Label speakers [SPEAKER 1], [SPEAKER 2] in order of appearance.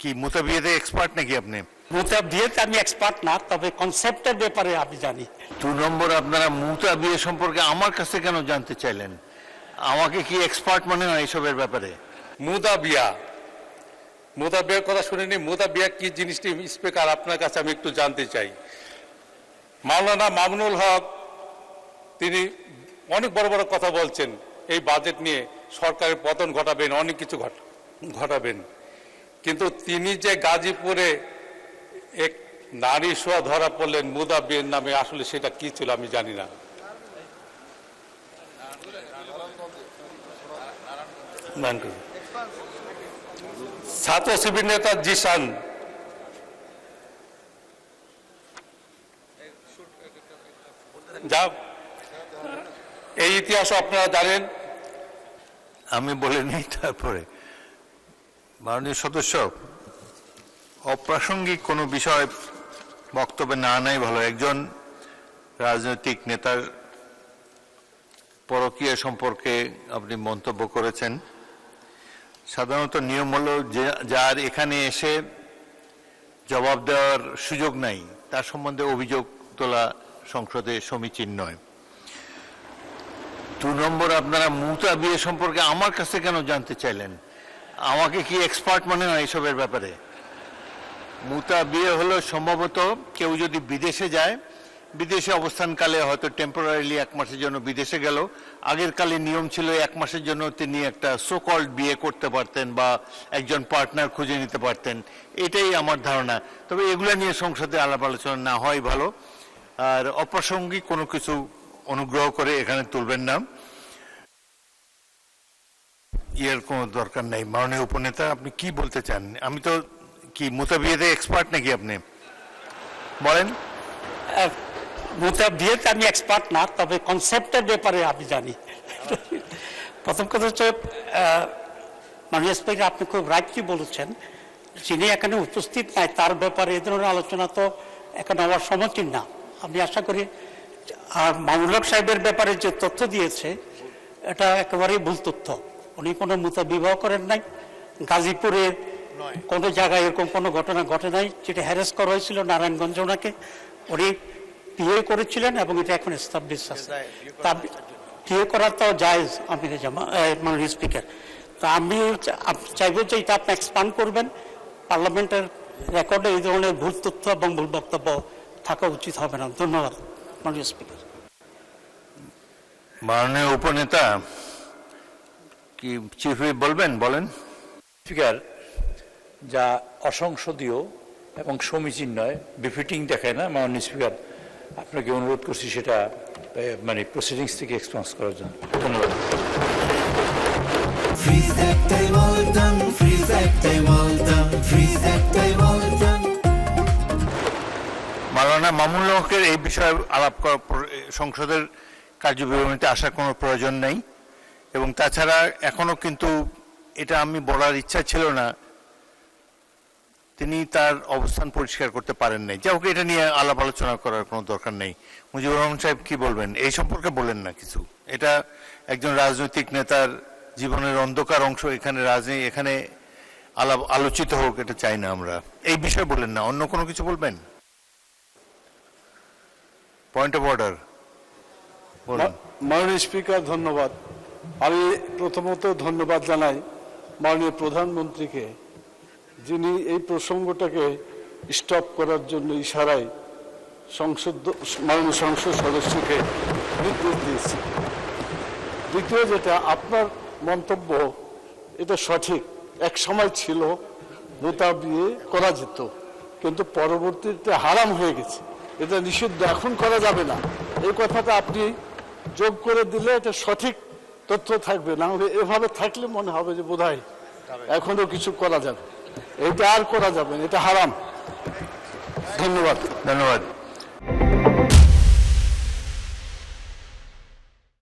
[SPEAKER 1] কি মুতাবিয়াতে এক্সপার্ট নাকি আপনি?
[SPEAKER 2] মুতাবিয়াতে আমি এক্সপার্ট না, তবে কনসেপ্টের ব্যাপারে আমি জানি।
[SPEAKER 1] 2 নম্বর, আপনারা মুতাবিয়া সম্পর্কে আমার কাছে কেন জানতে চাইলেন? আমাকে কি এক্সপার্ট মনে হয় এসবের ব্যাপারে?
[SPEAKER 3] মুতাবিয়ার কথা শুনিনি। মুতাবিয়া কি জিনিসটি স্পিকার আপনার কাছে আমি একটু জানতে চাই। মাওলানা মামুনুল হক তিনি অনেক বড় বড় কথা বলছেন, এই বাজেট নিয়ে সরকারের পতন ঘটাবেন, অনেক কিছু ঘটাবেন, কিন্তু তিনি যে গাজীপুরে এক নারী শোয়া ধরা পড়লেন মুতাবিয়ার নামে, আসলে সেটা কি ছিল আমি জানি না। ছাত্র শিবির নেতা জিসান, যা এই ইতিহাস আপনারা জানেন।
[SPEAKER 1] আমি বলে নিই তারপরে। মাননীয় সদস্য, অপ্রাসঙ্গিক কোনো বিষয় বক্তব্যে না নাই ভালো। একজন রাজনৈতিক নেতার পরকীয়া সম্পর্কে আপনি মন্তব্য করেছেন। সাধারণত নিয়ম হলো যার এখানে এসে জবাব দেওয়ার সুযোগ নাই তার সম্বন্ধে অভিযোগ তোলা সংসদে সমীচীন নয়। 2 নম্বর, আপনারা মুতাবিয়া সম্পর্কে আমার কাছে কেন জানতে চাইলেন? আমাকে কি এক্সপার্ট মনে হয় এসবের ব্যাপারে? মুতাবিয়া হলো সম্ভবত কেউ যদি বিদেশে যায়, বিদেশে অবস্থানকালে হয়তো টেম্পোরারিলি 1 মাসের জন্য বিদেশে গেল, আগের কালে নিয়ম ছিল 1 মাসের জন্য তিনি একটা সোকল্ড বিয়ে করতে পারতেন বা একজন পার্টনার খুঁজে নিতে পারতেন, এটাই আমার ধারণা। তবে এগুলো নিয়ে সংসদে আলাপ আলোচনা না হয় ভালো। আর অপ্রাসঙ্গিক কোনো কিছু অনুগ্রহ করে এখানে তুলবেন না, এর কোনো দরকার নাই। মাননীয় উপনেতা, আপনি কি বলতে চান? আমি তো কি মুতাবিয়াতে এক্সপার্ট নাকি আপনি? বলেন।
[SPEAKER 2] মুতাবিয়াতে আমি এক্সপার্ট না, তবে কনসেপ্টের ব্যাপারে আমি জানি। প্রথম কথা হচ্ছে, মাননীয় স্পিকার আপনি খুব রাইটলি বলেছেন, যিনি এখানে উপস্থিত নাই তার ব্যাপারে এ ধরনের আলোচনা তো এখানে হওয়ার সমীচীন না। আমি আশা করি আর মামুনুল হক সাহেবের ব্যাপারে যে তথ্য দিয়েছে এটা একেবারেই ভুল তথ্য। উনি কোনো মুতাবিবাহ করেন নাই, গাজীপুরে কোনো জায়গায় এরকম কোনো ঘটনা ঘটে নাই। যেটা হ্যারেস করা হয়েছিল নারায়ণগঞ্জে, ওনাকে উনি বিয়ে করেছিলেন এবং এটা এখন এস্টাবলিশ আছে। তা বিয়ে করা তো জায়েজ আমিরে জামা মাননীয় স্পিকার। তা আমি চাইব যে এটা আপনি এক্সপান্ড করবেন। পার্লামেন্টের রেকর্ডে এই ধরনের ভুল তথ্য এবং ভুল বক্তব্য থাকা উচিত হবে না। ধন্যবাদ মাননীয় স্পিকার।
[SPEAKER 1] মাননীয় উপনেতা কি চিফ হুইপ বলবেন? বলেন।
[SPEAKER 4] স্পিকার, যা অসংসদীয় এবং সমীচীন নয়, বিফিটিং দেখায় না। মাননীয় স্পিকার, আপনাকে অনুরোধ করছি সেটা মানে প্রসিডিংস থেকে এক্সপেন্স করার জন্য। ধন্যবাদ।
[SPEAKER 1] মাওলানা মামুনুল হকের এই বিষয়ে আলাপ করা সংসদের কার্যবিবরণীতে আসার কোনো প্রয়োজন নেই। এবং তাছাড়া এখনো কিন্তু এটা আমি বলার ইচ্ছা ছিল না, তিনি তার অবস্থান পরিষ্কার করতে পারেন নাই। যাই হোক, এটা নিয়ে আলাপ আলোচনা করার কোনো দরকার নেই। মুজিবুর রহমান সাহেব কি বলবেন এই সম্পর্কে? বলেন না কিছু। এটা একজন রাজনৈতিক নেতার জীবনের অন্ধকার অংশ, এখানে এখানে আলোচিত হোক এটা চাই না আমরা। এই বিষয়ে বলেন না, অন্য কোনো কিছু বলবেন? Point of order.
[SPEAKER 5] মাননীয় স্পিকার, ধন্যবাদ। আমি প্রথমত ধন্যবাদ জানাই মাননীয় প্রধানমন্ত্রীকে, যিনি এই প্রসঙ্গটাকে স্টপ করার জন্য ইশারায় মাননীয় সংসদ সদস্যকে নির্দেশ দিয়েছে। দ্বিতীয় যেটা, আপনার মন্তব্য এটা সঠিক। এক সময় ছিল মুতাবিয়ে করা যেত, কিন্তু পরবর্তীতে হারাম হয়ে গেছে, এটা নিষিদ্ধ, এখন করা যাবে না। এই কথাটা আপনি যোগ করে দিলে এটা সঠিক তথ্য থাকবে। না হলে এভাবে থাকলে মনে হবে যে বোধহয় এখনো কিছু করা যাবে। এটা আর করা যাবে না, এটা হারাম। ধন্যবাদ।
[SPEAKER 1] ধন্যবাদ।